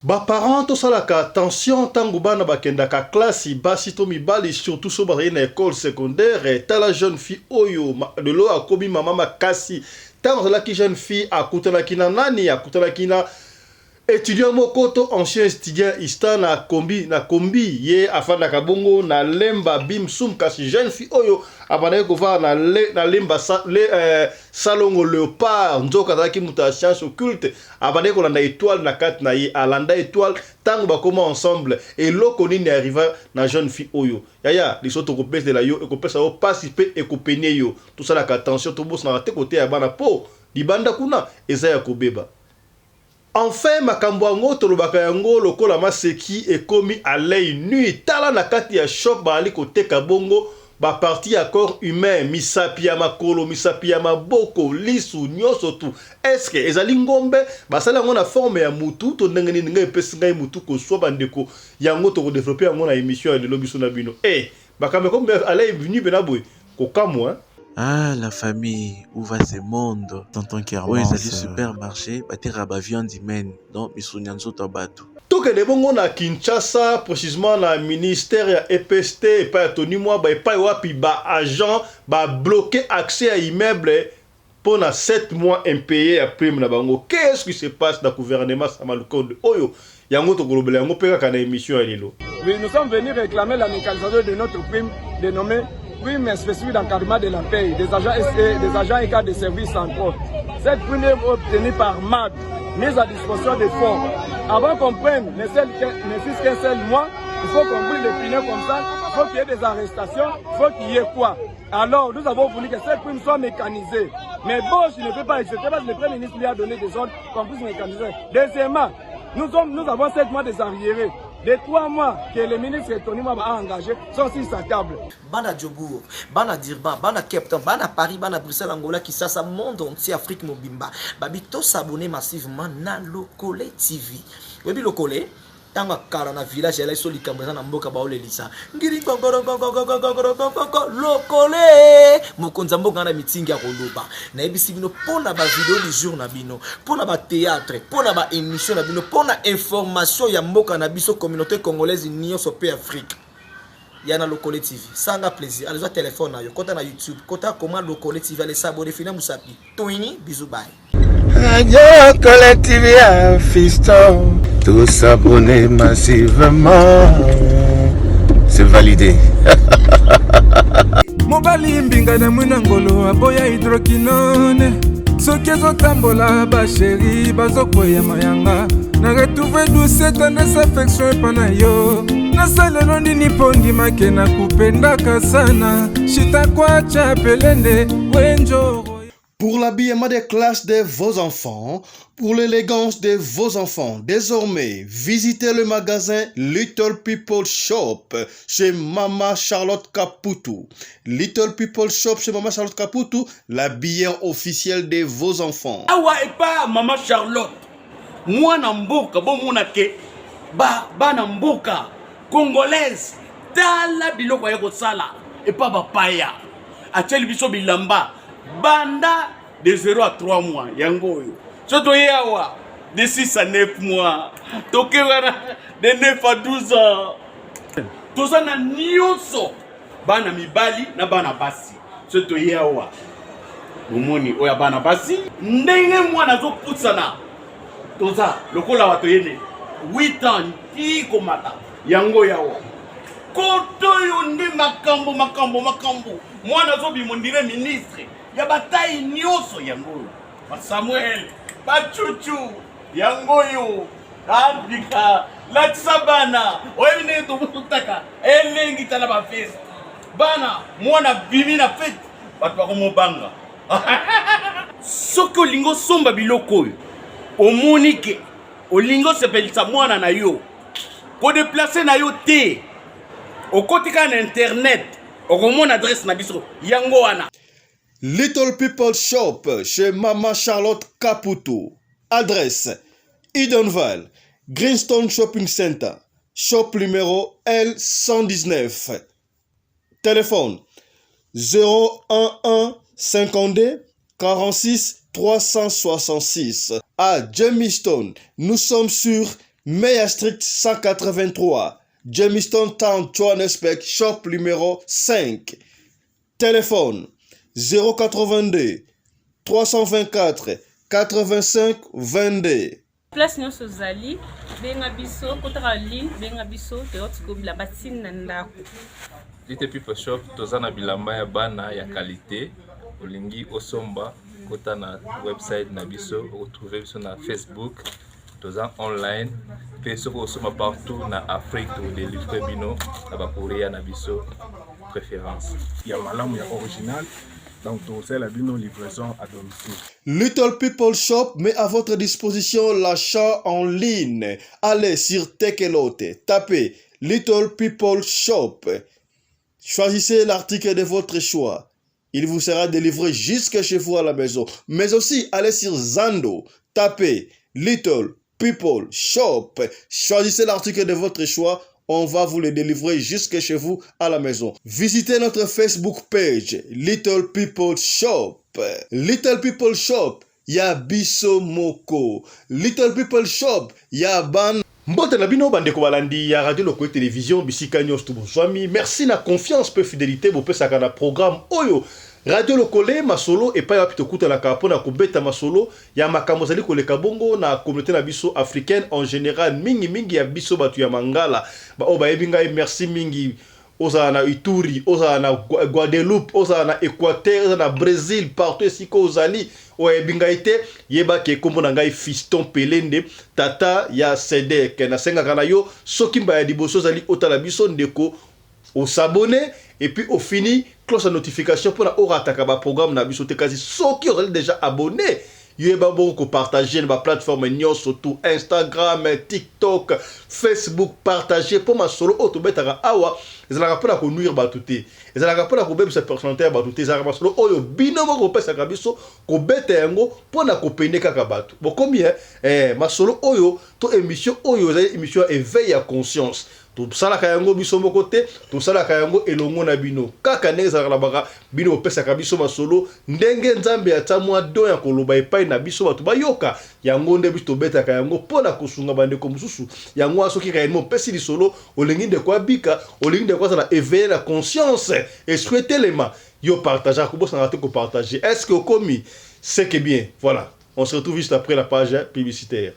Ba parents tosalaka attention tango bana bakendaka classe basi to mibali surtout so baye na école secondaire tala jeune fille oyo de lo akobi mama makasi tango la ki jeune fille akutana kina nani akutana kina étudiant mokoto ancien étudiant ista na kombi ye afanda kabongo na lemba bim sum kasi jeune fille oyo abana ko va na lemba salongo léopard nzoka zaki muta science occulte abana ko landa étoile na kat na ye alanda étoile tango ba comment ensemble et loko nini arriva na jeune fille oyo yaya lisoto ko pesa de la yo ko pesa o participer et ko peine yo tout ça la attention to boss na te côté ya bana po libanda kuna eza ya kobeba. Enfin, makambo yango tolobaka yango lokola maseki ekomi à l'œil nu tala na kati ya shop bali koteka bongo ba partie ya corps humain misapi ya makolo misapi ya maboko lisu nyoso tu est-ce que ezali ngombe basala yango na forme ya mutu to ndenge nini ngai pesi ngai mutu ko so bandeko yango to ko développer yango na émission ya lelo biso na bino bakambe comme à l'œil nu benaboy ko kamwa. Ah, la famille, où va ce monde? Tonton Kermans. Oui, ils allaient supermarché, battre à viande humaine, donc ils sont nyanzo tabatu. Tout que de bongo na Kinshasa, précisément na ministère ya EPST, et pas Tony moi, ba pas wapi ba agent, ba bloquer accès à immeuble pendant 7 mois impayés à prime na bango. Qu'est-ce qui se passe dans le gouvernement Samalukonde? Oyo, yango to global yango peka kana émission à lilo. Oui, nous sommes venus réclamer la mécanisation de notre prime dénommée prime spécifique d'encadrement de la paie des agents SE, des agents et cadres de services centraux. Cette prime est obtenue par MAD, mise à disposition des fonds. Avant qu'on prenne ne fût qu'un seul mois, il faut qu'on brûle les pneus comme ça, il faut qu'il y ait des arrestations, il faut qu'il y ait quoi. Alors, nous avons voulu que cette prime soit mécanisée. Mais Bosch ne peut pas accepter parce que le Premier ministre lui a donné des ordres qu'on puisse mécaniser. Deuxièmement, nous avons 7 mois des arriérés. Les 3 mois que le ministre Tony Maba a engagé sont sur sa table. Bana Djobour, Bana Durban, Bana Cape Town, Bana Paris, Bana Bruxelles, Angola, Kinshasa, monde entier, Afrique Mobimba. Babito s'abonner massivement na Lokole TV. Oui, Lokole, dans le village, il y a des Likambreza na mboka baole lisa. Ngiri Lokole. Mokonza mboka na meeting ya koloba. Na ebisi bino pona ba vidéo du jour na bino, pona ba théâtre, pona ba émission na bino, pona information ya mboka na biso communauté congolaise nyonso pe Afrique. Yana Lokole TV. Sanga plaisir. Allez voir téléphone na yo, kota na YouTube, kota comment Lokole TV allez s'abonner fina musapi. Toini, bisous bye. Radio Lokole TV à fiston. Tous s'abonner massivement. C'est validé. Mobali mbinga na munangolo aboya hydroquinone. Soki ezotambola basheri bazokoya mayanga. Na retrouver douce tendresse affection epana yo. Nasalelo nini pondi make na kupendaka sana. Shita kwacha pelende wenjo. Pour l'habillement des classes de vos enfants, pour l'élégance de vos enfants, désormais, visitez le magasin Little People Shop chez Mama Charlotte Caputo. Little People Shop chez Mama Charlotte Caputo, l'habillement officiel de vos enfants. Awa et pas Mama Charlotte. Moi namboka, bon monake, ba namboka, congolaise, tala biloko ya kosala, et pas bapaya. Atel biso bilamba. Banda de 0 à 3 mois, yango yo. Soto yawa de 6 à 9 mois. Toke wana de 9 à 12 ans. Toza na nyonso. Bana mibali na bana basi. Soto yawa. Umoni oya bana basi. Ndenge mwana zo putsana. Toza lokola wato yene 8 ans tiko mata. Yango yawa. Koto yo ndi makambo. Mwana zo bimondire ministre. Ya bataille nyoso yango. Ba Samuel, ba Chuchu, yango yo. Andika, la tsabana. Oyine to mutaka. Elengi tala ba fest. Bana, mwana bimi na fête. Batu ba komobanga. Soko lingo somba biloko yo. Omonike. Olingo sepelisa mwana na yo. Ko déplacer na yo te. Okotika na internet. Okomona adresse na biso yango wana. Little People Shop chez Mama Charlotte Caputo. Adresse Edenval, Greenstone Shopping Center, shop numéro L119. Téléphone 011 52 46 366. À Jamie Stone, nous sommes sur Meya Street 183, Jamestown Town, Johannesburg, shop numéro 5. Téléphone 082 324 85 22. Place nyonso zali benga biso kotaka ligne benga biso teotikobila batine na ndako. Little People Shop tozana bilamba ya bana ya qualité olingi osomba kota na website na biso retrouver biso na Facebook toza online pe soko osoma partout na Afrique to délivrer bino na ba Korea na biso préférence ya malamu ya original. Donc, c'est la livraison à domicile. Little People Shop met à votre disposition l'achat en ligne. Allez sur Tekelote, tapez Little People Shop. Choisissez l'article de votre choix. Il vous sera délivré jusque chez vous à la maison. Mais aussi, allez sur Zando, tapez Little People Shop. Choisissez l'article de votre choix. On va vous le délivrer jusque chez vous à la maison. Visitez notre Facebook page, Little People Shop. Little People Shop, ya biso moko. Little People Shop, ya ban. Mbote na bino bandeko balandi ya radio loko télévision bisika nyos to bozwami. Merci na confiance pe fidélité bo pesaka na programme oyo. Radio Lokole masolo et pas yapito kuta la kapona kubeta masolo ya makambo zali koleka bongo na communauté na biso africaine en général mingi ya biso batu ya mangala ba oba ebinga merci mingi oza na Ituri oza na Guadeloupe oza na Équateur oza na Brésil partout siko ozali o ebinga ite yeba ke kombo na ngai Fiston Pelende tata ya Sedek na senga kana yo soki mba ya diboso zali otala biso ndeko au s'abonner et puis au fini cloche de notification pour la orataka ba programme na biso te kasi soki vous êtes déjà abonné yeba beaucoup partager na plateforme nyos surtout Instagram, TikTok, Facebook partager pour ma solo auto betaka awa ezalaka pona ko nuire batuté ezalaka pona ko bebisa personnalité batuté ezalaka ba solo oyo binomo ko pesa ka biso ko beta yango pona ko pende kaka batu bon combien ma solo oyo to émission oyo ezali émission éveil à conscience tout ça la kayango biso moko te tout ça la kayango elongo na bino kaka neza la baka bino pesa ka biso masolo ndenge nzambe atamwa do ya koloba epai na biso batu bayoka yango nde biso beta kayango pona kosunga bandeko mususu yango asoki kayenmo pesi lisolo olingi de kwa bika olingi de kwa na éveiller la conscience et souhaiter les mains yo partager ko bosa ngate ko partager est-ce que komi c'est que bien voilà on se retrouve juste après la page publicitaire.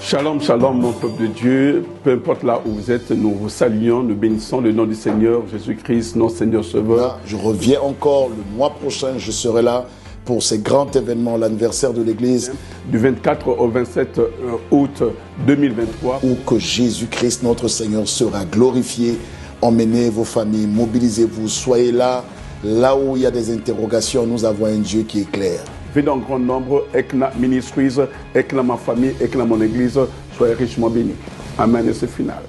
Shalom, shalom, mon peuple de Dieu. Peu importe là où vous êtes, nous vous saluons, nous bénissons le nom du Seigneur Jésus-Christ, notre Seigneur Sauveur. Je reviens encore le mois prochain, je serai là pour ces grands événements, l'anniversaire de l'Église. Du 24 au 27 août 2023. Où que Jésus-Christ, notre Seigneur, sera glorifié. Emmenez vos familles, mobilisez-vous, soyez là. Là où il y a des interrogations, nous avons un Dieu qui est clair. Venez en grand nombre, Ekna Ministries, Ekna ma famille, Ekna mon église, soyez richement bénis. Amen et c'est final.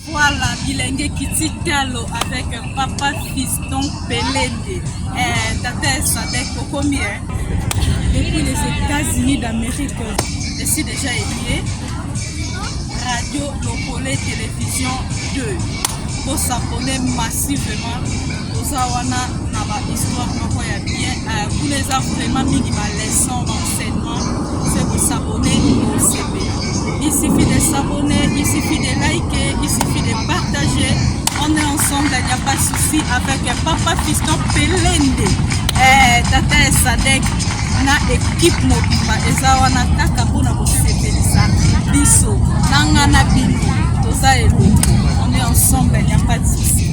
Voilà, Bilengue Kititalo avec Papa Fiston Pelende. Tata Sadek combien? Depuis les États-Unis d'Amérique, je suis déjà élié. Radio Lokole Télévision 2. Pour s'abonner massivement. Ozawana naba histoire moko ya bien vous les a vraiment mis ma leçon d'enseignement c'est vous s'abonner au CB. Il suffit de s'abonner, il suffit de liker, il suffit de partager. On est ensemble, il n'y a pas de souci avec Papa Fiston Pelende. Tata Sadek na équipe mobile ezawana kaka pona ko sepelisa biso nanga na bino toza eloko. On est ensemble, il n'y a pas de souci.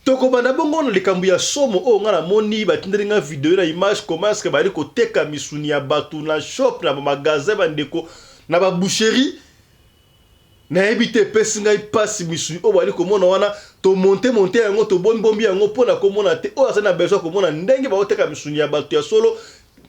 Toko banda bongo na likambu ya somo o nga na moni batindeli nga video na image comment que bali ko teka misuni ya batu na shop na magasin bandeko na ba boucherie na ebite pesi ngai pasi misuni o bali ko mona wana to monter yango to bombi yango pona ko mona te o asana besoin ko mona ndenge ba oteka misuni ya batu ya solo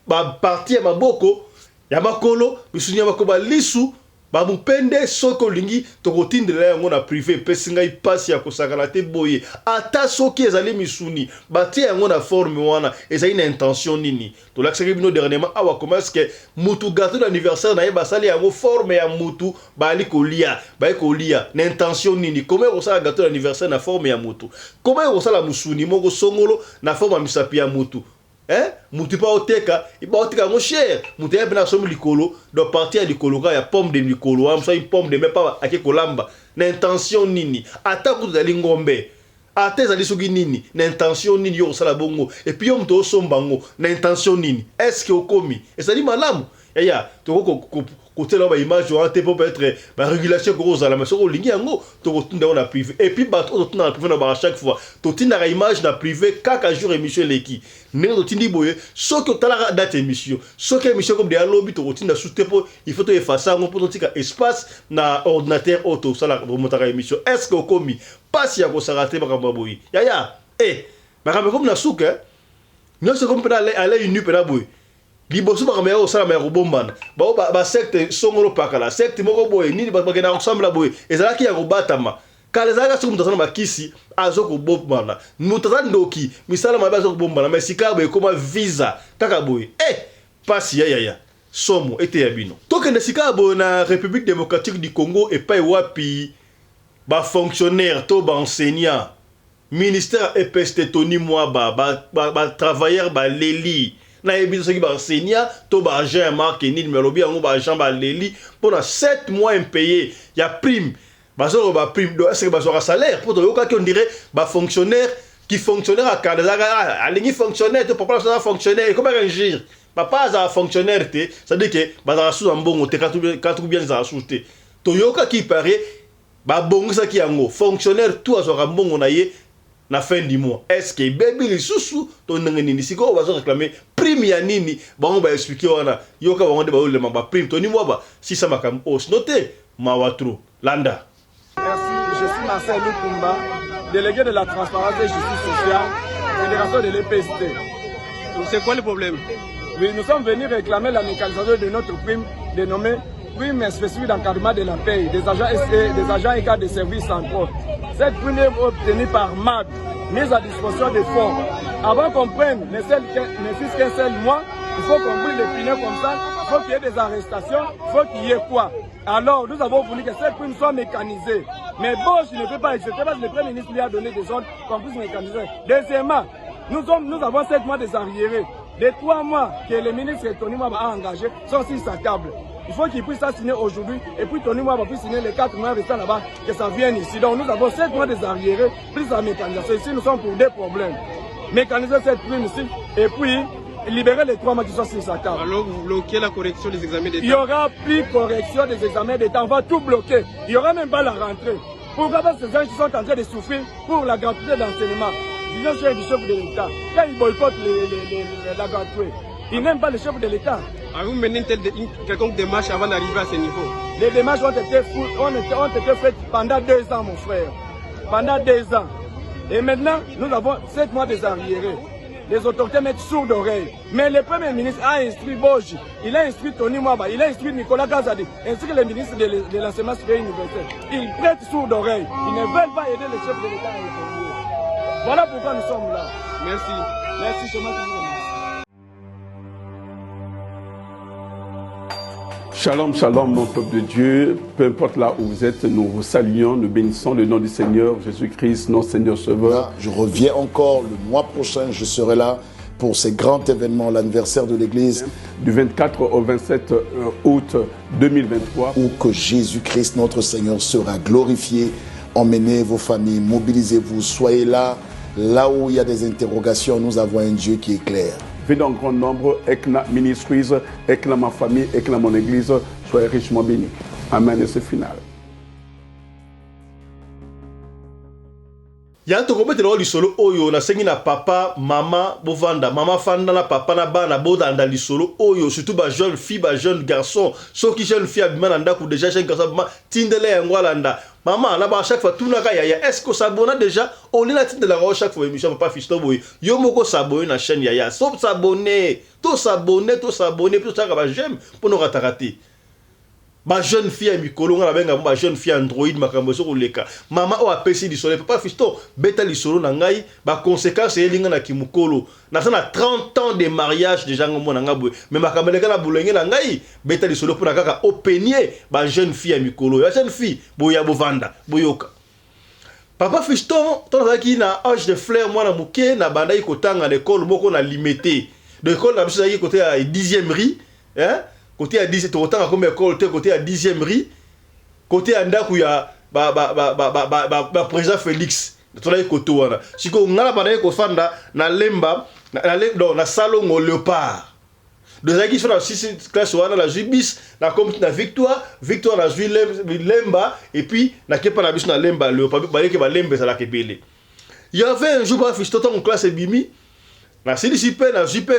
ba partie ya maboko ya makolo misuni ya makoba lisu babu pende soko lingi tokotindela yango na privé pesi ngai pasi ya kosakana te boye ata soki ezali misuni batie yango na forme wana ezali na intention nini to laksaki bino dernièrement awa comment que mutu gâteau d'anniversaire na ye basali yango forme ya mutu bali kolia na intention nini comment osala gâteau d'anniversaire na forme ya mutu comment osala musuni moko songolo na forme ya misapi ya mutu mutu pa oteka iba oteka ngo cher mutu ya bena somi likolo do partir ya likolo ka ya pomme de likolo am so une pomme de mais pas ake kolamba na intention nini ata ku dali ngombe ata ezali soki nini na intention nini yo sala bongo et puis yo mutu osomba ngo na intention nini est-ce que okomi ezali malamu ya toko côté là ba image on te peut être ba régulation ko za mais soko lingi yango to tunda na privé et puis ba to tunda na privé na ba chaque fois to tinda ka image na privé kaka jour émission leki ne to tindi boye soko tala date émission soko émission comme de lobby to tinda sous tepo il faut to effacer ngo pour to tika espace na ordinateur auto sala remonter ka émission est-ce que komi pas si ya ko sarate ba kamba boye ya ba kamba comme na souka non c'est comme peut aller une nuit pena boye liboso bakamaya osala maya kobombana ba secte songolo pakala secte moko boye nini bakena ensemble boye ezalaki ya kobatama kala ezalaka soki mutasana makisi azo kobombana mutazana ndoki misala mabe azo kobombana mais sika boye koma visa kaka boye pasi ya somo ete ya bino tokende sika boye na République démocratique du Congo epai wapi ba fonctionnaire to ba enseignant ministère EPST Tony Mwaba ba travailleur ba leli na ebi soki ba enseignant to ba agent marketing mais lobi yango ba agent ba leli pendant 7 mois impayé ya prime bazo ba prime do est-ce que bazo salaire pour to yoka ki on dirait ba fonctionnaire qui fonctionnaire à Canada alingi fonctionnaire to papa ça fonctionnaire comment réagir papa za fonctionnaire te ça dit que baza sous en bongo te quatre bien za sous te to yoka ki paraît ba bongo ça ki yango fonctionnaire tout azo mbongo na ye na fin du mois est-ce que baby li susu to nangeni siko bazo réclamer prime ya nini bango ba expliquer wana yoka bango de ba le ba prime to ni moi si ça makam os noté mawatro landa. Merci, je suis Marcel Lukumba, délégué de la transparence et justice sociale, fédération de l'EPST. C'est quoi le problème? Oui, nous sommes venus réclamer la mécanisation de notre prime dénommée prime spécifique d'encadrement de la paye des agents SE, des agents et cadres de services centraux. Cette prime est obtenue par MAD, mise à disposition des fonds. Avant qu'on prenne ne fût qu'un seul mois, il faut qu'on brûle les pineux comme ça, il faut qu'il y ait des arrestations, il faut qu'il y ait quoi? Alors, nous avons voulu que cette prime soit mécanisée. Mais bon, je ne peux pas accepter parce que le Premier ministre lui a donné des ordres qu'on puisse mécaniser. Deuxièmement, nous avons 7 mois des arriérés. Les 3 mois que le ministre Tony Mwaba a engagés sont sur sa table. Il faut qu'il puisse signer aujourd'hui et puis Tony Mwaba puisse signer les 4 mois restants là-bas, que ça vienne ici. Donc nous avons 7 mois des arriérés, plus la mécanisation. Ici, nous sommes pour des problèmes. Mécaniser cette prime ici et puis libérer les 3 mois qui sont sur sa table. Alors vous bloquez la correction des examens d'État? Il n'y aura plus correction des examens d'État. On va tout bloquer. Il n'y aura même pas la rentrée. Pourquoi? Parce que ces gens qui sont en train de souffrir pour la gratuité d'enseignement. Disons chef du chef de l'État. Quand ils boycottent la gratuité, ils n'aiment pas le chef de l'État. Avez-vous mené une quelconque démarche avant d'arriver à ce niveau? Les démarches ont été faites pendant 2 ans, mon frère. Pendant 2 ans. Et maintenant, nous avons 7 mois des arriérés. Les autorités mettent sourd d'oreille. Mais le Premier ministre a instruit Boji, il a instruit Tony Mwaba, il a instruit Nicolas Kazadi, ainsi que le ministre de l'enseignement supérieur universel. Ils prêtent sourd d'oreille. Ils ne veulent pas aider le chef de l'État à évoluer. Voilà pourquoi nous sommes là. Merci. Merci, je m'en Shalom, shalom, mon peuple de Dieu. Peu importe là où vous êtes, nous vous saluons, nous bénissons le nom du Seigneur Jésus-Christ, notre Seigneur Sauveur. Je reviens encore le mois prochain, je serai là pour ces grands événements, l'anniversaire de l'Église. Du 24 au 27 août 2023. Où que Jésus-Christ, notre Seigneur, sera glorifié. Emmenez vos familles, mobilisez-vous, soyez là. Là où il y a des interrogations, nous avons un Dieu qui est clair. Venez en grand nombre, Ekna Ministries, Ekna ma famille, Ekna mon église, soyez richement bénis. Amen et c'est final. Ya tokombete na lisolo oyo na sengi na papa mama bovanda mama fanda na papa na bana bodanda lisolo oyo surtout ba jeune fille ba jeune garçon soki jeune fille abimana ndako déjà jeune garçon ma tindele yango alanda maman là ba chaque fois tout na ka yaya est-ce que s'abonner déjà on est là tindele la chaque fois émission papa Fiston boy yo moko s'abonner na chaîne yaya sauf s'abonner tout s'abonner puis ça ka ba j'aime pour nous rattraper. Ba jeune fille à mikolo nga benga ba jeune fille Android makambo so koleka mama o apesi di solo papa Fiston beta li solo na ngai ba conséquence elinga na kimukolo na sana 30 ans de mariage déjà ngomo na ngabwe mais makambo leka na bulenge na ngai beta li solo pour na kaka openier ba jeune fille à mikolo ya jeune fille boya bovanda boyoka papa Fiston to na ki na âge de fleur mwana muke na bandai kotanga l'école moko na limité de école na biso zaki côté à 10e riz hein côté à 10 autant comme école côté à 10e riz côté à ndaku ya ba président Félix tolai côté wana siko ngala bana ko fanda na lemba na salon au léopard de zaki sur la 6 classe wana la jubis na comme na victoire na jui lemba et puis na kepa na biso na lemba léopard ba yeke ba lembe ça la kepele. Il y avait un jour, en classe Bimi, na CDCP, na JP,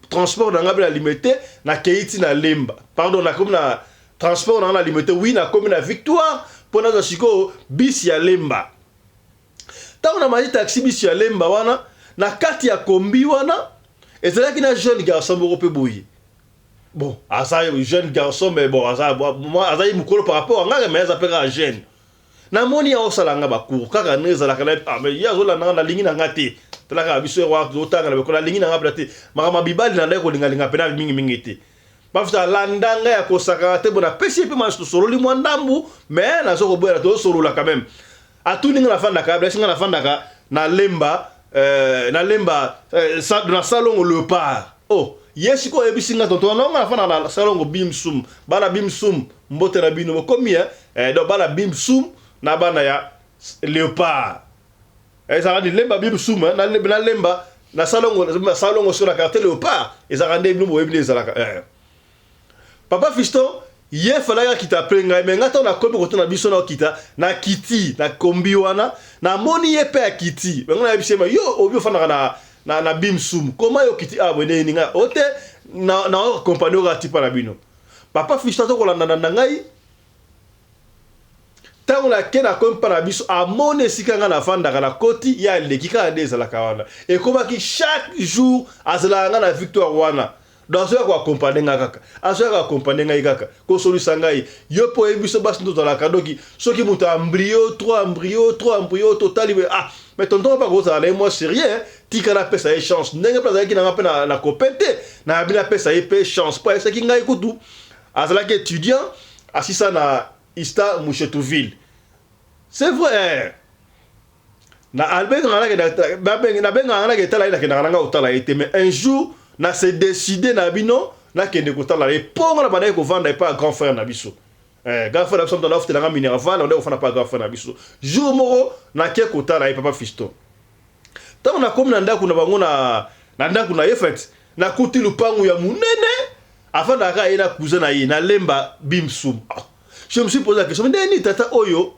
transport dans la limité, na Keiti na Lemba. Pardon, na comme na transport dans la limité, oui, na comme na victoire, pour na Chico, bis ya Lemba. Tant on a mangé taxi bis ya Lemba, wana, na kati ya kombi wana, et c'est là qu'il y a un jeune garçon européen bouilli. Bon, ça y est, jeune garçon, mais bon, moi, ça y est, moukolo par rapport à nga, mais ça s'appelle un jeune. Na moni ya osalanga bakour kaka neza la kana mais ya zola na lingi na ngate talaka biso wa zotanga na bekola lingi na ngabla makama bibali na ndeko linga pena mingi te bafuta landanga ya kosaka te bona pesi pe masto solo li mwandambu mais na zoko boya to solo la quand même atuni na fanda ka blessing na fanda ka na lemba na salon le par oh yesi ko ebisinga tonto na fanda na salon bimsum bana bimsum mbote na bino komi do bana bimsum na bana ya léopard ça rend lemba bibu suma na lemba na salongo sur la carte léopard et ça rend bibu boyebi za la papa fiston ye fala ki ta prenga mais ngata na komi ko na biso na kita na kiti na kombi wana na moni ye pe kiti ngona bisema yo obi fana na bimsum comment yo kiti abone ninga ote na compagnon ga tipa na bino papa fiston to ko landa na ngai tant la kena comme par biso a mone sikanga na fanda na koti ya lekika ndeza la kawana et comme qui chaque jour azala na victoire wana dans ce quoi accompagner ngaka aso ka accompagner ngaka ko solution ngai yo po ebiso bas ndo la kadoki soki muta embryo 3 embryo total mais tonton pas gros ça moi c'est rien tika na pesa chance ndenge plaza ki na pena na kopente na bina pesa pe chance pas ce qui ngai kutu azala que étudiant assisa na Ista Mouchetoville. C'est vrai. Na albert na benga ke tala ina ke na utala ete mais un jour na se décider na bino na kende ko tala et pour na bana ko vendre pas grand frère na biso. Grand frère na biso na ofte na minerval on est ofana pas grand frère na biso. Jour moro na ke ko tala et papa fiston. Tant na comme na ndako na bango na ndako na effet na kuti lupangu ya munene afin na ka ina cousin na ye na lemba bimsum. Je me suis posé la question, mais ni tata oyo,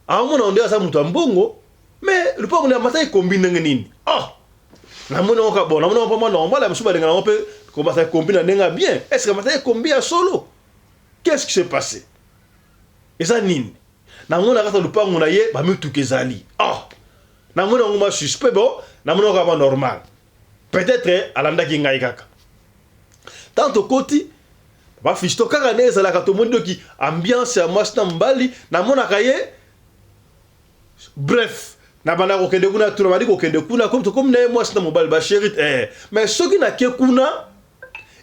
à un moment on dit à ça mbongo, mais le pauvre on a maté combine nini. Ah, la monnaie on bon, la monnaie pas normal, la monsieur on peut comment ça combine nenga bien. Est-ce que maté combine solo? Qu'est-ce qui s'est passé? Et ça nini. Na monnaie on a le pauvre on a yé, ba mutu kezali. Ah, na monnaie on m'a suspect bon, na monnaie on va normal. Peut-être à l'anda qui ngai kaka. Tant au côté ba fisto kaka neza la kato mondo ki ambiance ya mwasna mbali na mona kaye bref na bana ko kende kuna tuna mali ko kende kuna comme na mwasna mbali ba chérie mais soki na ke kuna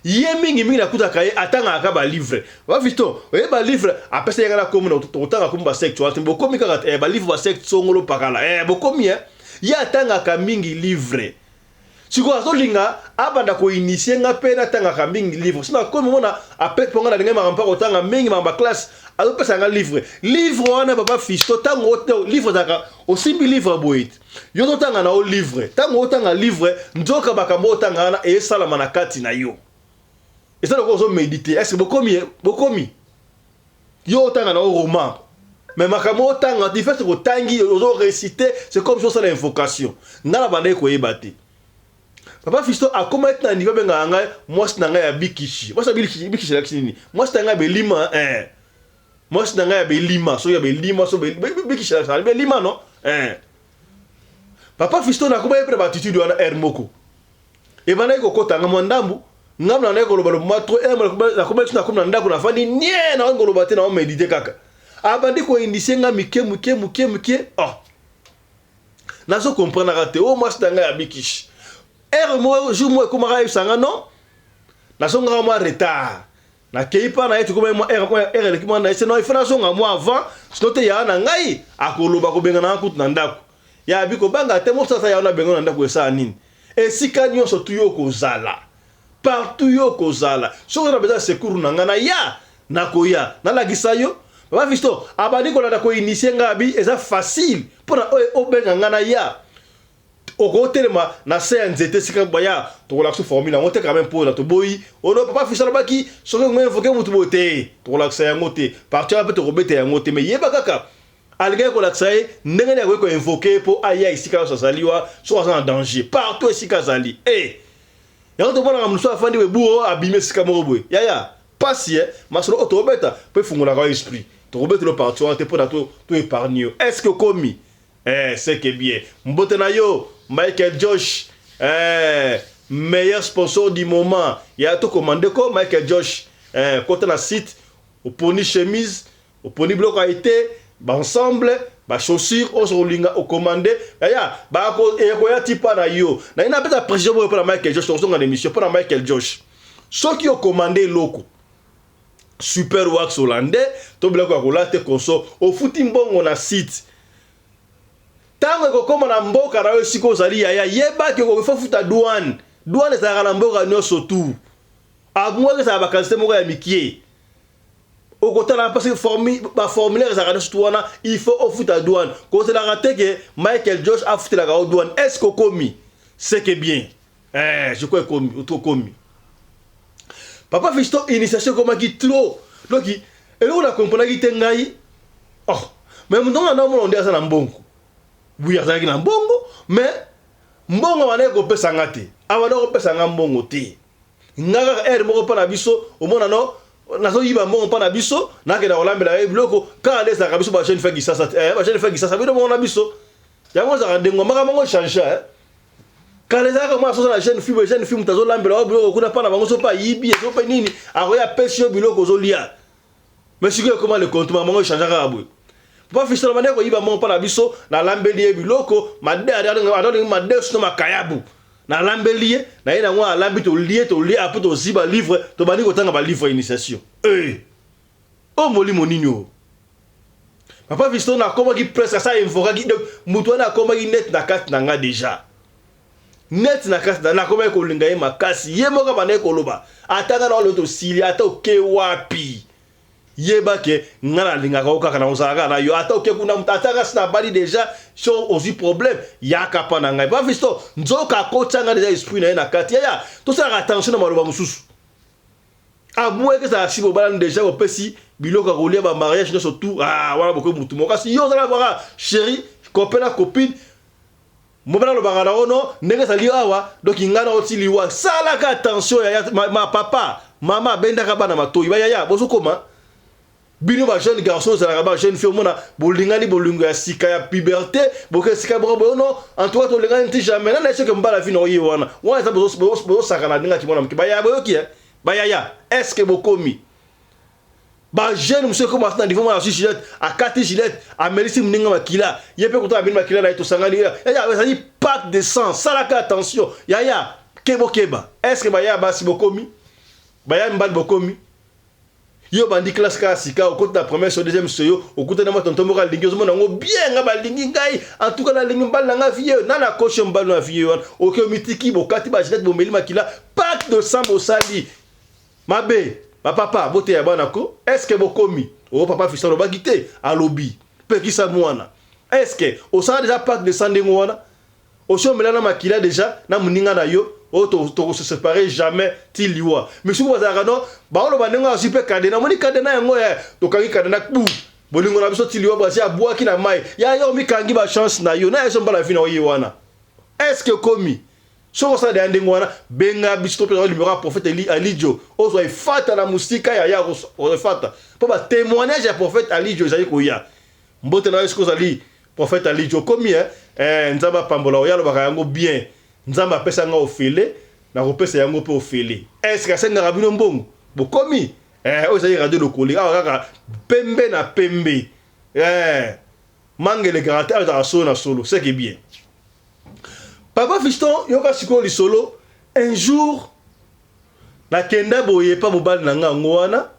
ye mingi na kuta kaye atanga aka ba livre ba fisto ba livre apesa yaka na komuna otanga kumba sexual tembo komi kaka ba livre ba sex songolo pakala bokomi ya atanga ka mingi livre. Si vous avez linga abanda ko initier nga pena tanga ka mingi livre sina ko mona apet ponga na ndenge marampa ko tanga mingi mamba classe azo pesa nga livre wana papa fisto tango livre daka osimbi livre boit yo to tanga na o livre tango tanga livre nzoka bakambo tanga na e salama na kati na yo et ça ko zo méditer est-ce que bokomi yo tanga na o roman mais makambo tanga tu fais ko tangi ozo réciter c'est comme ça l'invocation ngala bande ko yebate. Papa fisto a comment être na niveau benga nga moi sinanga ya bikishi. Moi sa bikishi la kinini. Moi sinanga be lima Moi sinanga ya be lima so ya be lima so be bikishi la be lima non Papa fisto na comment être attitude wana moko. E bana ko kota nga mwandambu ngamna na ko loba matro na comment na comme na ndako na fani nie na ngo loba te na mediter kaka. Abandi ko indice nga muke nazo comprendre raté o moi sinanga ya bikishi. Moi jour moi comme arrive ça non na songa moi retard na keipa na etu comme moi qui moi na c'est non il faut na songa moi avant sinon te ya na ngai akoloba ko benga na kutu na ndako ya biko banga te mo sasa ya na benga na ndako esa nini esika nyonso tu yo kozala partout yo kozala soki na besoin secours na nga na ya nakoya nalakisa yo Papa Fiston abandi kolanda koinitie ngabi eza facile mpona oyo obenga nga na ya okotelema na se ya nzete sika baya tokolakisa formule yango te quand même mpona toboyi ono Papa Fiston alobaki soki ngo invoke mutu boye te tokolakisa yango te partir mpe tokobeta yango te me yeba kaka alingaki kolakisa ye ndenge nini akoki koinvoke mpo aya esika nyonso azali wa soki aza na danger partout esika azali yango tomonaka mosusu afandi webu abimi esika moko boye yaya pasi masolo oyo tokobeta mpo efungolaka esprit tokobetela parti wana te mpona toépargne yo est ce que okomi c'est que bien mbote na yo Michael Josh meilleur sponsor du moment ya tokomande ko Michael Josh kota na site oponi chemise oponi biloko aite baensemble bachaussure ozolinga okomande yaya ekoya tipa na yo na ina peta précision boyo mpona Michael Josh tozonga na émission mpona Michael Josh soki okomande eloko super wax hollandais to biloko ya kola te konso ofuti mbongo na site ntango ekokoma na mboka na yo esika ozali yaya yebaki okofo futa douane ezalaka na mboka nyonso tu amwaki ezala bakantite moko ya mikie okotala parce que baformulaire ezalaka nyonso tu wana il faut ofuta douane kozelaka te ke Michael Josh afutelaka o douane est ce que okomi c'est que bien je crois okomi Papa Fiston initiation komaki trop loki eloko na komponaki te ngai mais ndonga na mona ndia na mbongo oui azalaki na mbongo mais mbongo wana ekopesa nga te awana kopesa nga mbongo te ngaka moko mpa na biso omona no nazoyiba mbongo mpa na biso nakenda kolambela ye biloko kaka nde ezalaka biso bachaine fe kisasa bino mbongo na biso yango ezalaka ndengo makambo yango change kala ezalaka mwa asosa na jeune fille tazolambela wa biloko kuna mpa na bango so mpa yibi so mpe nini akoya apesi yo biloko ozolia mais sikoyo ekoma le compte mamango echange kaka boye Papa Fiston mane koyiba mbongo mpa na biso nalambeli ye biloko adolingi made sino makayabu nalambeli ye na ye nango alambi tolie apo toziba livre tobandi kotanga balivre initiation molimo nini o Papa Fiston nakomaki presque asa invokaki mutu wana akomaki net na kati na nga deja net na kati nakomaki kolinga ye makasi ye moko banaye koloba atanga na olo tosili ata oke wapi yeba ke nga nalingaka okaka na ozalaka na yo ata oke kuna mutu atanga sina bali deja so ozwi problème yaka mpa na ngai Papa Fiston nzoka akotianga deja esprit na ye na kati yaya tosalaka attention na maloba mosusu amweke ezala si bobalani deja kopesi biloko kolia bamariage nyonso tu wana bokoki mutu moko kasi yo ozala baka chéri copain na copine mobala lobaka na ono ndenge ezali awa donc ngai na otiliwa salaka attention yaya papa mama abendaka bana matoi bayaya bozokoma bino ba jeune garçon ezalaka ba jeune fille omona bolingani bolingo ya sika ya puberté boke sika boye no en tout cas tolingani ti jamais nana ese ke mbala vi na oye wana eza bozosakana ndengaki mwana moke bayaya boyoki bayaya est ce que bokomi ba jeune monsieur komasi na niveau mwana asi Gillette akati Gillette amelisi moninga makila ye mpe kotala bini makila na ye tosangani yaya ezali pacte de sang salaka attention yaya kebokeba est ce que bayaya basi bokomi bayaya mbali bokomi yo bandi classe ka sika okota na première so deuxième so yo okota na matonto moko alingi ozomona ngo bien nga balingi ngai en tout cas na lingi mbali na nga vie na coche mbali na vie wana oke mitiki bokati ba Gillette bomeli makila pacte de sang bosali mabe papa bote ya bana ko est-ce que bokomi Papa Fiston lobaki te alobi pe kisa mwana est-ce que osala déjà pacte de sang ndengo wana osomela na makila déjà na muninga na yo to se séparer jamais ti liwa mais si vous avez non ba oloba ndenga aussi pe kadena moni kadena yango to kangi kadena bu bolingo na biso ti liwa ba si abwaki na mai ya yo mi kangi ba chance na yo na eso mbala fina oyi wana est-ce que komi so ça de ndengo wana benga biso to numéro prophète Alijo ozo ifata na musika ya o fata po ba témoignage ya prophète Alijo zali ko ya mbote na esko zali prophète Alijo komi nzamba pambola o ya lo baka yango bien nzamba pesa nga ofele na kopesa yango pe ofele est-ce que senga rabino mbongo bokomi ozali radio lokoli kaka pembe na pembe mangele caractère za solo na solo c'est que bien Papa Fiston yoka siko li solo un jour na kenda boye pa mobali na nga ngwana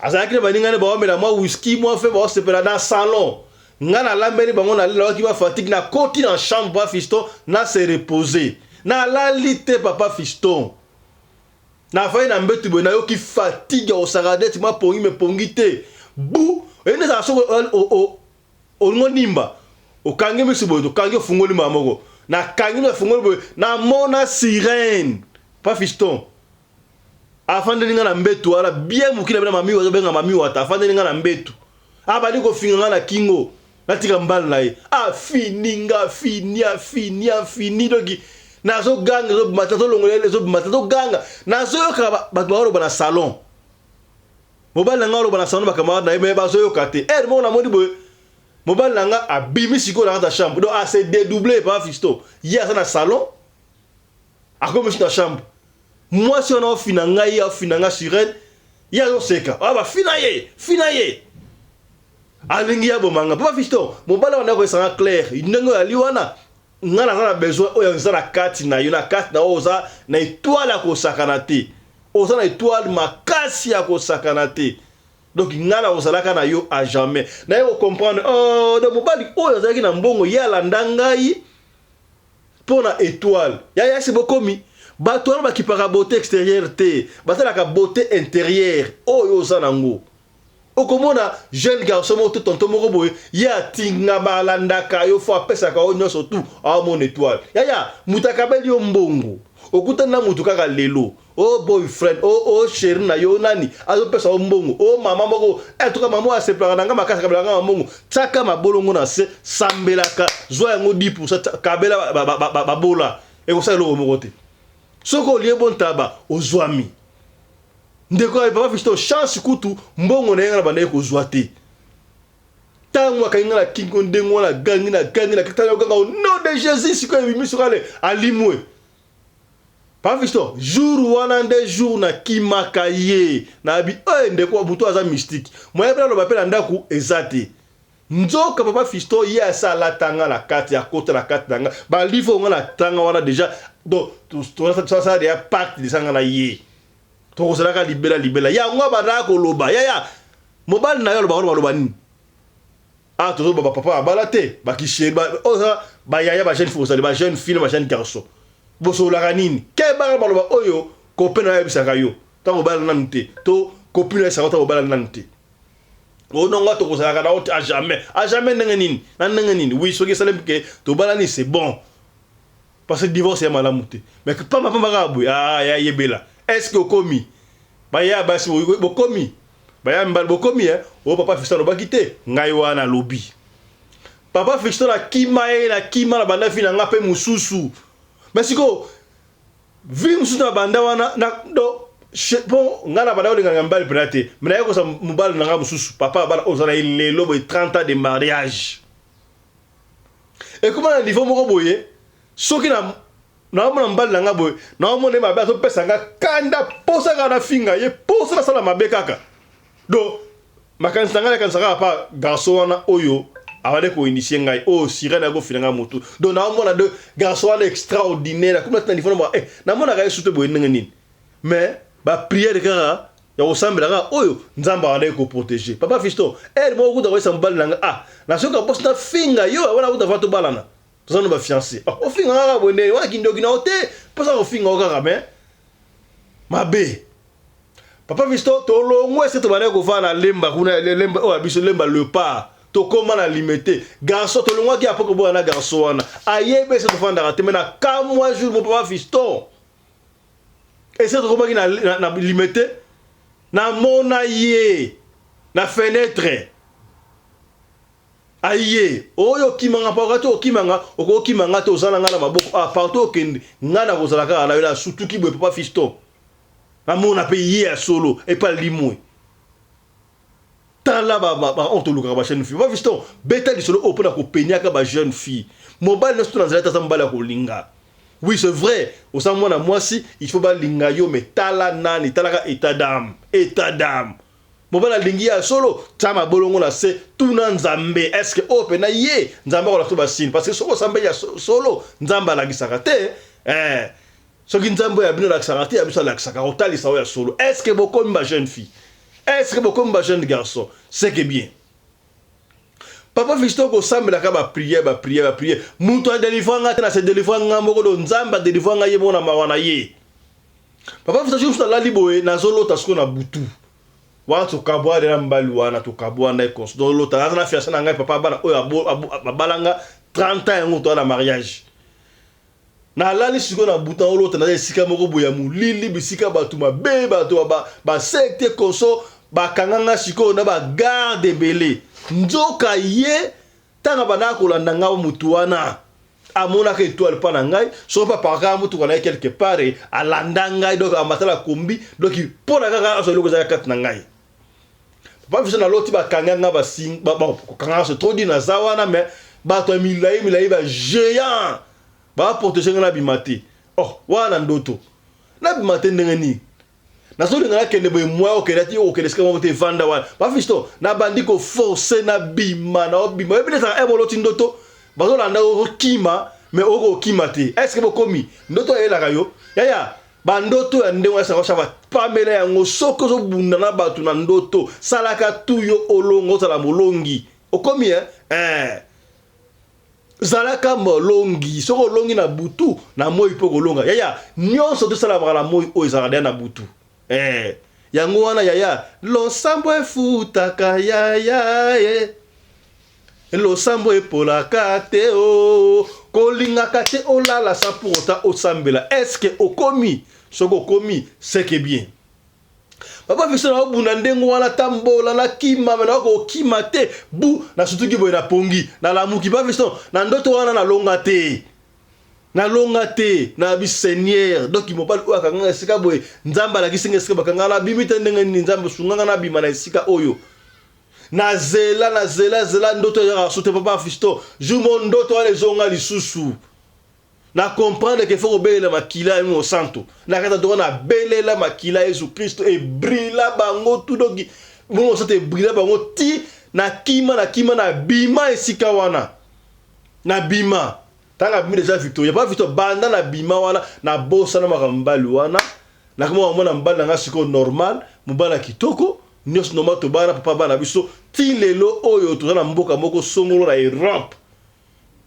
azalaki na baninga ne ba omela mwa whisky mwa fe ba sepela na salon ngana lambeli bango na lelo ki ba fatigue na koti na chambre papa fiston na se reposer na lalite papa fiston na fayi na mbetu boy na yo ki fatigue o saradete ma pongi me pongite bu ene za so o ngonimba o kange misu boy to kange fungoli mamoko na kange na fungoli boy na mona sirène papa fiston afande ninga na mbetu ala bien mukila bina mami wa benga mami wa ta afande ninga na mbetu abali ko finga na kingo natika mbala na ye fininga fini doki nazo ganga zo matato longolele zo matato ganga nazo yoka bato ba na salon mobile nanga lo na salon bakamara na ye me bazo yoka te mo na modi boy mobile nanga abimi siko na ta chambre donc a se dédoubler par fisto hier ça na salon a comme na chambre moi si on a finanga sur elle ya zo seka ba finaye alingi ya bomanga papa fisto mobala wana ko sanga clair ndenge ali wana ngana na besoin oyo nzala kati na yo na kati na oza na étoile ko sakanate oza na étoile makasi ya ko sakanate donc ngana ozalaka na yo à jamais na yo comprendre de mobali oyo azaki na mbongo ya landangai pona étoile ya c'est bokomi bato wana bakipaka beauté extérieure te batalaka beauté intérieure oyo oza nango okomona jeune garçon mo tonton moko boye ya tinga balandaka yo fo apesa ka onyo surtout a mon étoile ya mutaka beli yo mbongo okuta na mutu kaka lelo boyfriend chéri na yo nani azo pesa mbongo mama moko etuka mama aseplaka nanga makasa kabela nanga mbongo tsaka mabolongo na se sambelaka zo yango 10% kabela babola ekosa lo moko te soko lié bon taba ozwami ndeko papa fisto chance kutu mbongo na yenga na banda ko zwate tango akainga la kingo ndengo na gangi na kitana ganga au nom de Jésus siko yimi sokale alimwe papa fisto jour wana nde jour na kimaka ye na bi ndeko buto aza mystique moya bela lo bapela ndaku ezate nzoka papa fisto ye asa la tanga la kati ya kota la kati tanga ba livre ngana tanga wana déjà donc tout ça de pacte de sanga na ye to kozalaka libela ya ngwa bana ko loba ya mobile na yo loba nini to ba papa balate ba kisheri ba ya ba jeune fille ba jeune fille ba jeune garçon boso la nini ke ba loba oyo copain na yebisaka yo tango bala nanute to copine na sa tango bala nanute nonga to kozalaka na à jamais nini oui soki salem ke to bala ni c'est bon parce que divorce ya malamu te mais que pas ma pamba boy ya yebela est-ce que komi baya basi bokomi baya mbal bokomi papa fisto no bakite ngai wana lobi papa fisto la kima la banda fina ngape mususu mais siko vi mususu na banda wana na do bon ngana banda olinga mbal prate mais na ko sa mubal na mususu papa bala ozala lelo boy 30 ans de mariage et comment na niveau moko boye soki na mona mbali na nga boy na mona mabe azo pesa nga kanda posa ka na finga ye posa na sala mabe kaka do makanisa nga kansaka pa garçon wana oyo avale ko initier ngai sirena go finanga mutu do na mona de garçon wana extraordinaire comme na niveau na mona ka sute boy nini mais ba prière kaka ya osambela ka oyo nzamba wale ko protéger papa fisto mo ku da wesa mbali na nga na soka posa na finga yo wana ku da vato balana tout ça nous va fiancé au fin on a bonné on a qui ndogina ote pas ça au fin on a mais mabe papa visto to longwe c'est to bana ko fa na lemba kuna lemba biso lemba le pas to comment na limité garçon to longwa ki apoko bo na garçon wana ayebe c'est to fa ndara te mais na ka moi jour mon papa visto et c'est to comment ki na limité na mona ye na fenêtre aye oyo kimanga pakato kimanga oko kimanga to zana ngala maboko partout okende ngana kozalaka na yo surtout ki boye papa fisto na mona pe ye solo et pas limwe tala ba on to luka ba jeune fille papa fisto beta di solo opona ko penyaka ba jeune fille mobile nesto na zalata mbala ko linga oui c'est vrai au sang moi si il faut ba linga yo mais tala nani talaka état d'âme mobala lingi ya solo tama bolongo na se tuna nzambe est-ce que opena ye nzambe ko la to basine parce que soko sambe ya solo nzamba la gisaka te soki nzambe ya bino la gisaka te ya biso la gisaka otali sa ya solo est-ce que beaucoup ma jeune fille est-ce que beaucoup ma jeune garçon c'est que bien Papa Fiston ko sambela ka ba prière. Mutu a délivré nga na se délivré nga moko do nzamba délivré nga ye mona mawana ye. Papa Fiston juste la liboé na zolo tasko na butu. Wa to kabwa de mbalwa na to kabwa na ekons. Do lo ta na fiasa na ngai papa bana oyo balanga 30 ans ngo to na mariage. Na lali siko na buta lo ta na esika moko boya mulili bisika batu mabe batu ba secte konso ba kanganga siko na ba garde belé. Nzoka ye tanga bana ko landa nga mutu wana amona ke étoile pa na ngai so pa para mutu kana quelque part alanda ngai donc amatala kombi donc pona kaka so loko za kat na ngai papa visa na loti ba kanganga ba sing ba kanganga so trop di na zawana mais ba to milai ba géant ba protéger na bimati oh wana ndoto na bimati ndengeni na so ngana kende boy moi okelati okelesika mo te vanda wana ba fisto na bandiko forcer na bima na obima ebile sa eboloti ndoto bazo landa okima mais oko okima te est-ce que bokomi ndoto elaka yo yaya bandoto ya ndengo ya sa ba pamela yango soko zo bunda na batu na ndoto salaka tuyo olongo sala molongi okomi zalaka molongi soko longi na butu na moi poko longa yaya nyonso to sala bala moi o ezala na butu yango wana yaya losambo efutaka yaya losambo epolaka te o kolingaka te olala sa pour autant osambela est-ce que okomi soko okomi c'est que bien papa Fiston na obuna ndengo wana tambola na kima na ko kima te bu na sutuki boy na pongi na lamuki papa Fiston na ndoto wana na longa te na bi seigneur donc il mobile o akanga esika boy nzamba la kisinga esika bakanga na bimite ndenge ni nzamba sunganga na bima na esika oyo na zela ndoto ya sote papa Fiston jumo ndoto wale zonga lisusu na comprendre que faut obéir la makila et santo na kata to na belela makila Jésus Christ et brilla bango tout donc bon ça te brilla bango ti na kima na bima esika wana na bima tanga bimi déjà victoire pas victoire banda na bima wana na bossa na makambali wana na kama mona mbala nga siko normal mubala kitoko nyos normal to bana papa bana biso ti lelo oyo to na mboka moko songolo na Europe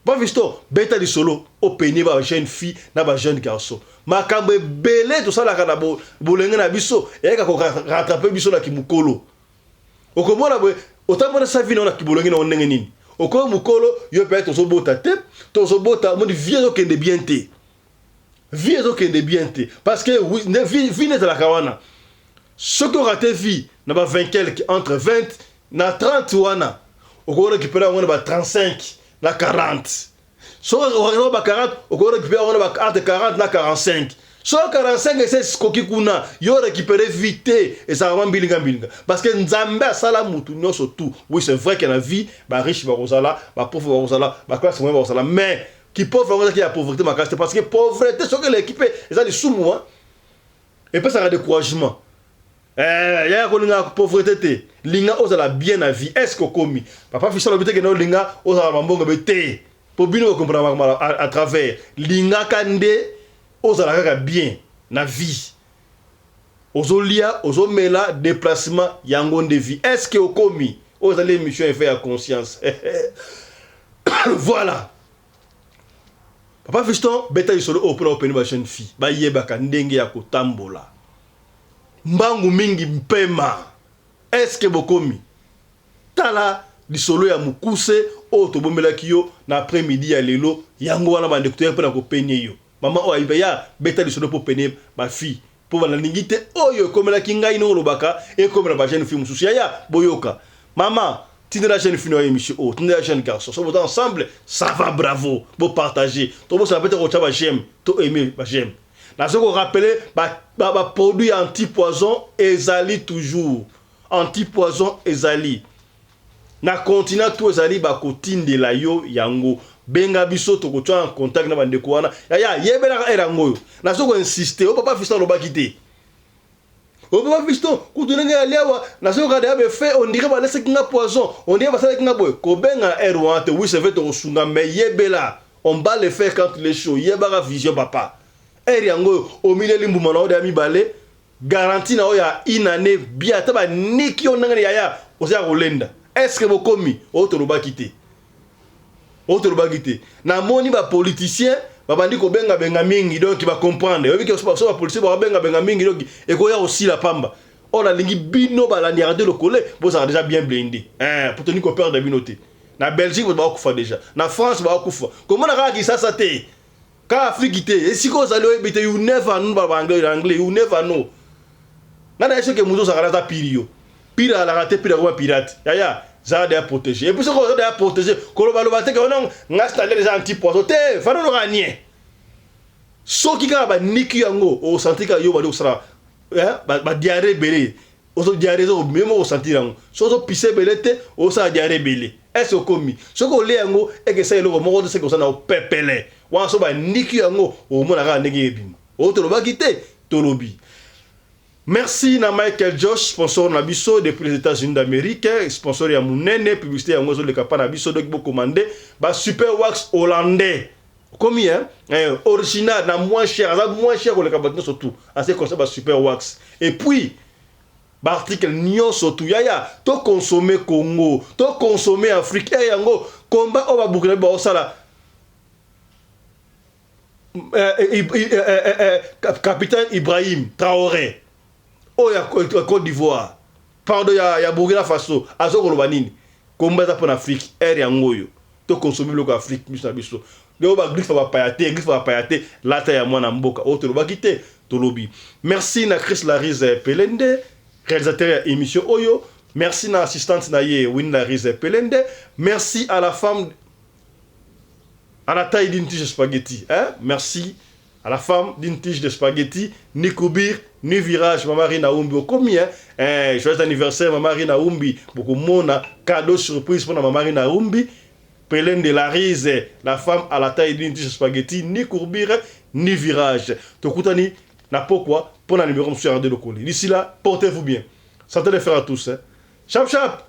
pas visto beta di solo opéné ba jeune fille na ba jeune garçon makambo belé to sala kana bolenge na biso e ka ko rattraper biso na kimukolo okomona boy otamona sa vie na kibolenge na ndenge nini oko mukolo yo peut être zobota te to zobota mo di vie zo kende bien te parce que vie n'est la kawana ce que raté vie na ba 20 quelque entre 20 na 30 wana oko récupérer on ba 35 na 40 so on ba 40 oko récupérer on ba entre 40 na 45 so 45 et c'est koki kuna yo récupérer vite et ça vraiment bilinga parce que nzambe asala mutu nyoso tout oui c'est vrai que la vie ba riche ba rozala ba pauvre ba rozala ba classe moyenne ba rozala mais qui pauvre on qui a pauvreté ma caste parce que pauvreté ce que l'équipe ils a des sous moi et puis ça a découragement ya ko linga pauvreté te linga ozala bien na vie est-ce que komi papa Fiston le but que no linga ozala mambonga bete pour bino comprendre à travers linga kande ozala kaka bien na vie ozolia ozomela déplacement yango de vie est-ce que okomi ozala émission fait à conscience voilà papa Fiston beta isolo opera open ba jeune fille ba yebaka ndenge ya kotambola mbangu mingi mpema est-ce que bokomi tala lisolo ya mukuse o to bombela kiyo na après-midi ya lelo yango wana ba ndekuto pena ko penye yo mama o ayiba ya beta lisolo po penye ba fille po bana lingite oyo komela kingai no lobaka e komela ba jeune fille mususu ya boyoka mama tindela jeune fille no émission o tindela jeune garçon so botan ensemble ça va bravo bo partager to bo ça peut être ba j'aime to aimer ba j'aime na ce qu'on rappelle ba produit anti-poison ezali toujours anti-poison ezali na continent tout ezali ba kotindela yo yango benga biso to ko en contact na bandeko wana ya yebela erango yo na ce qu'on insister o papa Fiston lobaki te o papa Fiston kutunenga lewa na ce qu'on a fait on dirait ba laisser kinga poison on dirait ba sala kinga boy ko benga erwante oui c'est fait to sunga mais yebela on va le faire quand les show yebara vision papa yango au milieu limbuma na oda mi balé garantie na oya une année bien taba niki onanga yaya oza rolenda est-ce que bokomi otoloba kité na moni ba politicien babandi ko benga mingi donc ba comprendre obi ke so ba politicien ba benga mingi donc e ko ya aussi la pamba on a lingi bino ba la niarde le collé bo ça déjà bien blindé pour tenir ko peur de binoté na Belgique ba kufa déjà na France ba kufa comment na ka ki ça te ka Afrique te et si ko zalo ebite you never know ba anglais you never know na na que muzo ça rata pirio pira la raté pira comme pirate ya ça doit protéger et puis ce qu'on doit protéger ko ba lo ba te que on installer les anti-poison te fa no gagner so ki ka ba niki yango o sentir ka yo ba do sera ba diarrhée belé o so diarrhée zo même o sentir yango so pisse belé te o sa diarrhée belé est-ce commis ce ko le yango et que ça le mo de ce que ça na pepele wa so ba niki yango o mo na ka ndenge ebima o to lo ba kité to lobi. Merci na Michael Josh, sponsor na biso depuis les États-Unis d'Amérique, sponsor ya munene, publicité ya ngozo le kapa na biso donc bo commandé ba super wax hollandais. Combien original na moins cher que le kapa surtout. Assez comme ça ba super wax. Et puis ba article nyon surtout ya to consommer Congo, to consommer Afrique et yango combat o ba boucler ba osala capitaine Ibrahim Traoré. Oh ya Côte d'Ivoire. Pardon ya Burkina Faso. Azoko lobanini. Combat pour l'Afrique. Air ya ngoyo. To consommer le Afrique biso na biso. Le ba griffe va payate, la ta ya mwana mboka. O to lobakite to lobi. Merci na Chris Larize Pelende, réalisateur ya émission Oyo. Merci na assistante na ye Win Larize Pelende. Merci à la femme à la taille d'une tige de spaghetti, merci à la femme d'une tige de spaghetti, ni Koubir, ni virage, Maman Rina Umbi. Combien joyeux anniversaire, Maman Rina Umbi. Beaucoup mona cadeau surprise pour Maman Rina Umbi. Pelende de la Rise, la femme à la taille d'une tige de spaghetti, ni courbir, ni virage. Tokutani, n'a pourquoi, pour la numéro sur Radio de Colis. D'ici là, portez-vous bien. Santé les frères à tous. Chap chap.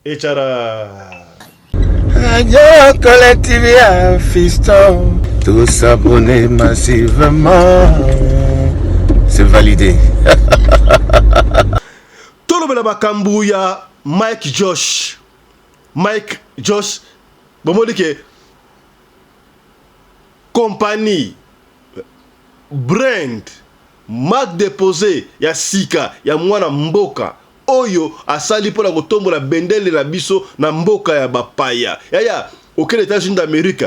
Et tchara. Radio Collectivia Fiston, tous s'abonner massivement, c'est validé. Tout le monde a Kambouya, Mike Josh, bon, moi, que compagnie, brand, marque déposée, ya Sika, ya Mwana Mboka. Oyo asali pour la kotombo la bendele la biso na mboka ya bapaya ya auquel États-Unis d'Amérique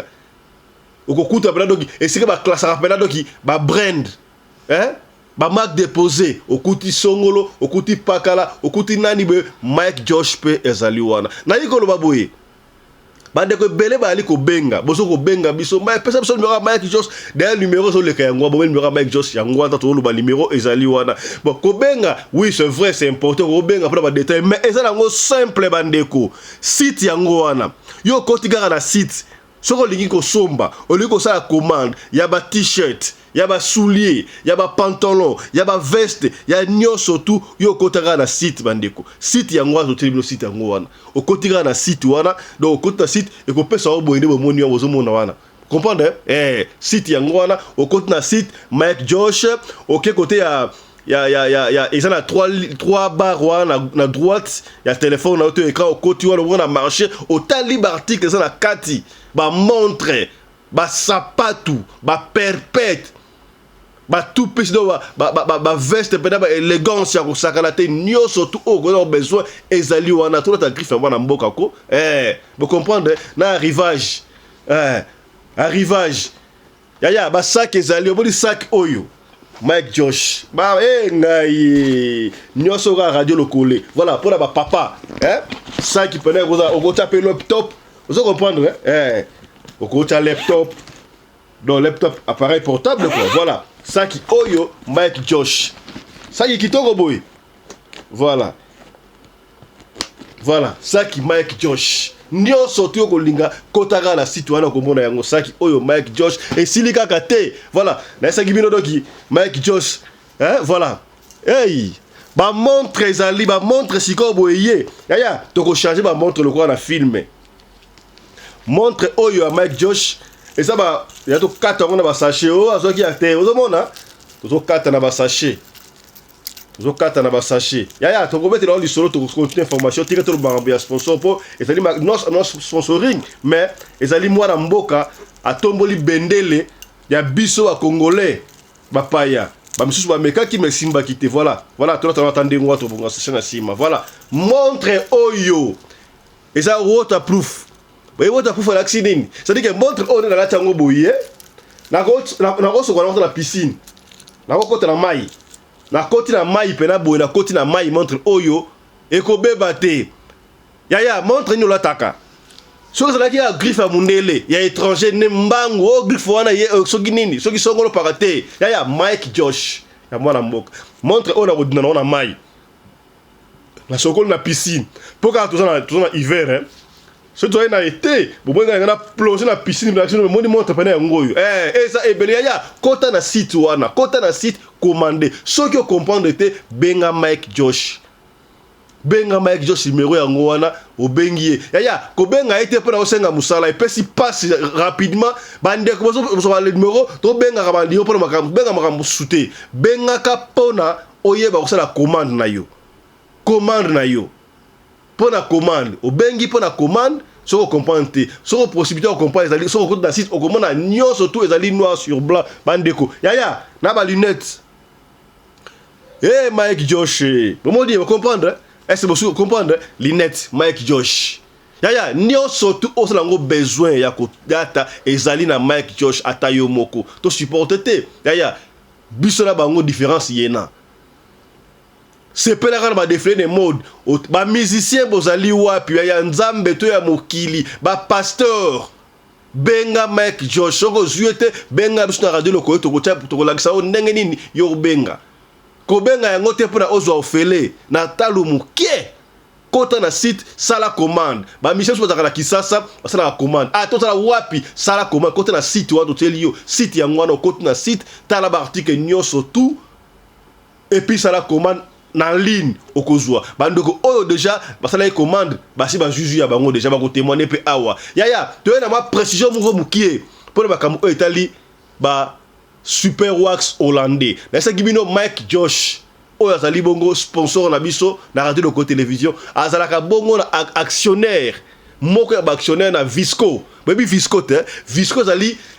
okokuta pena doki esika ba classe rapena doki ba brand ba marque déposée okuti songolo okuti pakala okuti nani be Mike Josh pe ezali wana na yiko lo baboye bande ko belé ba ali ko benga boso ko benga biso ma pesa biso numéro Mike Josh derrière numéro so le kayangwa bo numéro Mike Josh yangwa ta to lo ba numéro ezali wana bon ko benga oui c'est vrai c'est important ko benga pour ba détail mais ezala ngo simple bandeko site yango wana yo kotigara na site soko lingi ko somba oli ko sa commande ya ba t-shirt ya ba soulier ya ba pantalon ya ba veste ya nyoso tout yo kotigara na site bandeko site yango wana to site yango wana o kotigara na site wana donc okota site e ko pesa obo inde bo moni yo zo mona wana comprendre site yango wana o kota na site Mike Josh ok côté ya ils ont trois barres na droite ya téléphone na auto écran au côté wana marché au talib article ça na kati ba montre ba sapatu ba perpète ba tout petit ba veste pena ba élégance ya ko sakala te nyoso tout au gros besoin ezali wana tout ta griffe wana mboka ko vous comprendre na arrivage ya ba sac ezali obodi sac oyo Mike Josh ba ngai nyoso ga radio le coller voilà pour la papa sac qui prenait au taper laptop vous comprendre au côté laptop dans laptop appareil portable quoi voilà ça qui oyo Mike Josh ça qui kitoko boy voilà ça qui Mike Josh nyo sorti ko linga kotaka la site wana ko mona yango ça qui oyo Mike Josh et silika kate voilà na ça qui bino doki Mike Josh voilà ba montre ezali ba montre siko boye ya to ko changer ba montre le quoi na filmer montre oyo Mike Josh et ça ba ya to kata ngona ba sachet o azoki acteur ozomona to kata na ba sachet zokata na ba sachet yaya to gobete na lisolo to continuer formation tika to ba ya sponsor po ezali non sponsoring mais ezali mwana mboka atomboli bendele ya biso wa congolais bapaya ba misusu ba mekaki mesimba kite voilà to attendre ngwa to bonga session na sima voilà montre oyo eza waterproof ba waterproof la accident c'est à dire que montre oyo na la tango boye na ko so na piscine na ko kota na mai na koti na mai pena boye na koti na mai montre oyo ekobeba te yaya montre ni olataka soki ezalaki ya griffe ya mundele ya étranger ne mbangu o griffe wana ye soki nini soki songolo paka te yaya Mike Josh ya mwana mboka montre oyo na kodina na ona mai na sokolo na piscine mpo kaka toza na hiver so toza na été bobwenga na plonger na piscine na moni montre pena yango oyo eza ebele yaya kota na site wana kota na site commandé soki o comprendre te benga Mike Josh numéro yango wana obengi ye yaya ko benga ete pona osenga musala epesi passe rapidement bande ko so le numéro to benga ka bandi pona makambo benga makambo sute benga ka pona oyeba ko sala commande na yo pona commande obengi pona commande soko comprendre te soko possibilité o comprendre ezali soko na site o komona nyonso tout ezali noir sur blanc bandeko yaya na ba lunette Mike Josh comment dire comprendre est-ce que vous comprendre lunette Mike Josh yaya nyonso tout osalango besoin ya ko data ezali na Mike Josh atayo moko to supporter te yaya biso na bango différence yena c'est pas la ba défilé de mode ba musicien bozali wapi ya nzambe to ya mokili ba pasteur benga Mike Josh soko zuete benga biso na radio loko to ko lakisa o ndenge nini yo benga ko benga yango te pona ozwa ofele na talu mukie kota na site sala commande ba mission so takala kisasa sala commande to sala wapi sala commande kota na site wa to telio site yango wana kota na site tala ba article nyonso tout et puis sala commande na ligne okozwa bandoko oyo déjà basala commande basi ba juju ya bango déjà ba ko témoigner pe awa yaya to na ma précision mo mukie pour ba kamu etali ba super wax hollandais na ça gibino Mike Josh oyo azali bongo sponsor na biso na radio de télévision azalaka bongo na actionnaire moko ya ba actionnaire na Visco baby Visco te Visco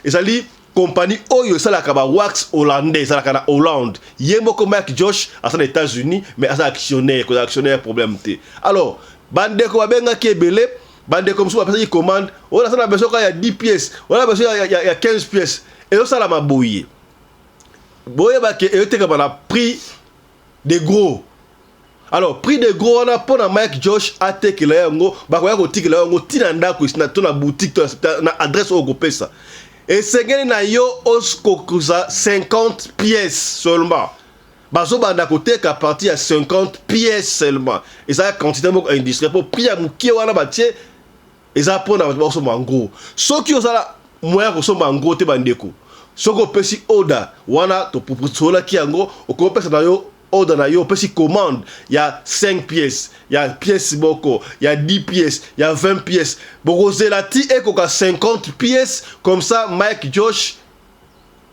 ezali compagnie oyo salaka ba wax hollandais salaka na Hollande yemoko Mike Josh asa na États-Unis mais asa actionnaire problème te alors bandeko babenga kebele bandeko mso ba pesa commande on a besoin il y a 10 pièces on a besoin il y a 15 pièces et ça la maboye boye ba ke ete ka na prix de gros alors prix de gros on a pour na Mike Josh atekela yango ba ko ya ko tikela yango tina ndako isina to na boutique na adresse au pesa et sengeli na yo oskokuza 50 pièces seulement bazo banda côté qu'à partir à 50 pièces seulement et ça quantité moko industrielle pour prix ya mukie wana batie et ça pour na baso mango soki osala moya ko so mango te bandeko soko pesi order wana to proposola ki yango okopesa na yo order na yo pesi commande il y a 5 pièces il y a pièces boko il y a 10 pièces il y a 20 pièces boko zelati ekoka 50 pièces comme ça Mike Josh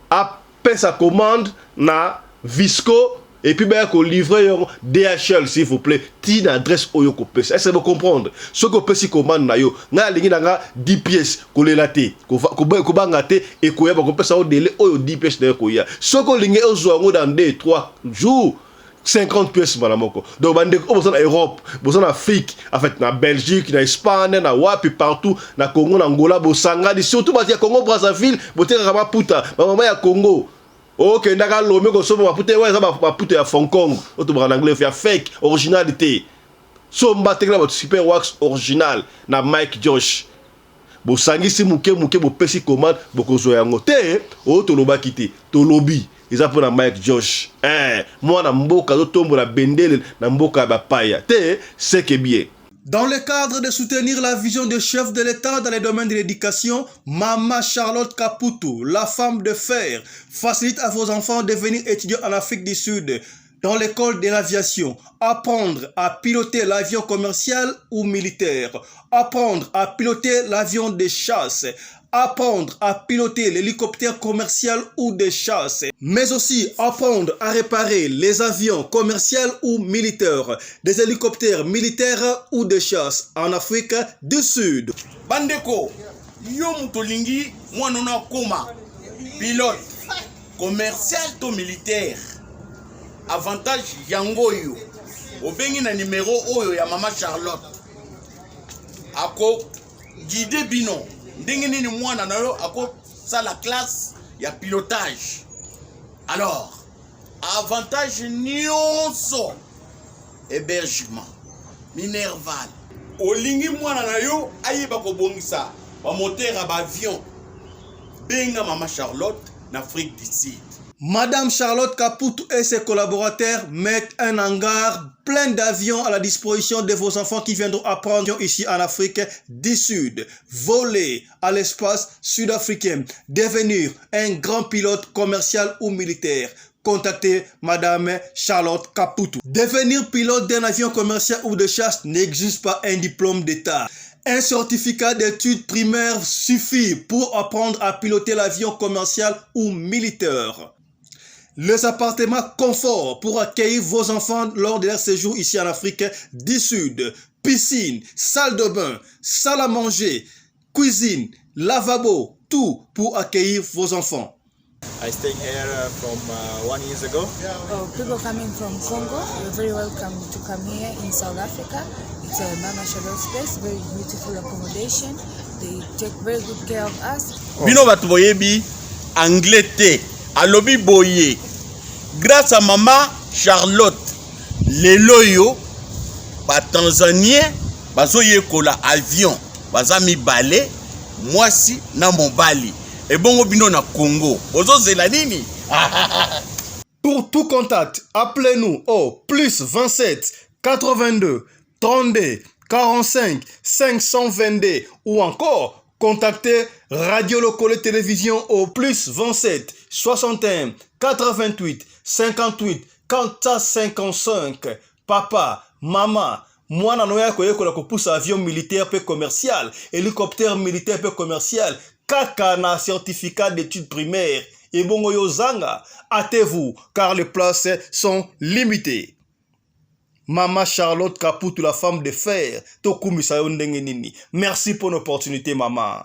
a fait sa commande na Visco et puis ben ko livrer yon DHL s'il vous plaît tin adresse oyo ko pesa est-ce que vous comprendre ce que pesi commande na yo na lingi nga 10 pièces ko lelate ko bangate et ko yaba ko pesa o délai oyo 10 pièces na ko ya ce que lingi ozo ngo dans 2-3 jours 50 pièces malamoko donc bande ko bosa na Europe bosa na Afrique en fait na Belgique na Espagne na wapi partout na Congo na Angola bosanga surtout batia Congo Brazzaville boteka kama puta mama ya Congo ok ndaka lomé ko somo maputa ouais ça maputa ya Hong Kong auto en anglais fait fake originalité so mbatekela ba super wax original na Mike Josh bo sangisi muke bo pesi commande boko zo yango te o to loba kité to lobby ils appellent na Mike Josh moi na mboka zo tombo na bendele na mboka ba paya te c'est que bien. Dans le cadre de soutenir la vision du chef de l'État dans les domaines de l'éducation, Mama Charlotte Caputo, la femme de fer, facilite à vos enfants de venir étudier en Afrique du Sud. dans l'école de l'aviation, apprendre à piloter l'avion commercial ou militaire, apprendre à piloter l'avion de chasse, apprendre à piloter l'hélicoptère commercial ou de chasse, mais aussi apprendre à réparer les avions commerciaux ou militaires, des hélicoptères militaires ou de chasse en Afrique du Sud. Bandeko, yo mutolingi mwanona koma pilote commercial to militaire. Avantage yango yo. Obengi na numéro oyo ya Mama Charlotte. Ako guide bino. Ndenge nini mwana na yo ako sa la classe ya pilotage. Alors, avantage nyonso hébergement minerval. Olingi mwana na yo ayeba ko bongisa ba moteur ya ba avion. Benga Mama Charlotte en Afrique du Sud. Madame Charlotte Caputo et ses collaborateurs mettent un hangar plein d'avions à la disposition de vos enfants qui viendront apprendre ici en Afrique du Sud. Voler à l'espace sud-africain, devenir un grand pilote commercial ou militaire. Contactez Madame Charlotte Caputo. Devenir pilote d'un avion commercial ou de chasse n'exige pas un diplôme d'État. Un certificat d'études primaires suffit pour apprendre à piloter l'avion commercial ou militaire. Les appartements confort pour accueillir vos enfants lors de leur séjour ici en Afrique du Sud. Piscine, salle de bain, salle à manger, cuisine, lavabo, tout pour accueillir vos enfants. I stayed here from 1 year ago. Oh, people coming from Congo, you're very welcome to come here in South Africa. It's a Mama Charlotte space, very beautiful accommodation. They take very good care of us. Bino batu boyebi anglais te, alobi boye. Grâce à Mama Charlotte, lelo yo ba Tanzanien bazo yekola avion, baza mi balé, mwasi na mobali. Et bon bino na Congo. Ozo zela nini? Pour tout contact, appelez-nous au plus 27 82 32 45 522 ou encore contactez Radio Lokole Télévision au plus 27 61 88 58 455. Papa, maman, mwana noya koyekola kopusa avion militaire pe commercial, hélicoptère militaire pe commercial, kaka na certificat d'études primaires. Et bongo yo zanga, hâtez-vous car les places sont limitées. Mama Charlotte Caputo, la femme de fer, Tokumi Sayo Ndenge Nini. Merci pour l'opportunité, maman.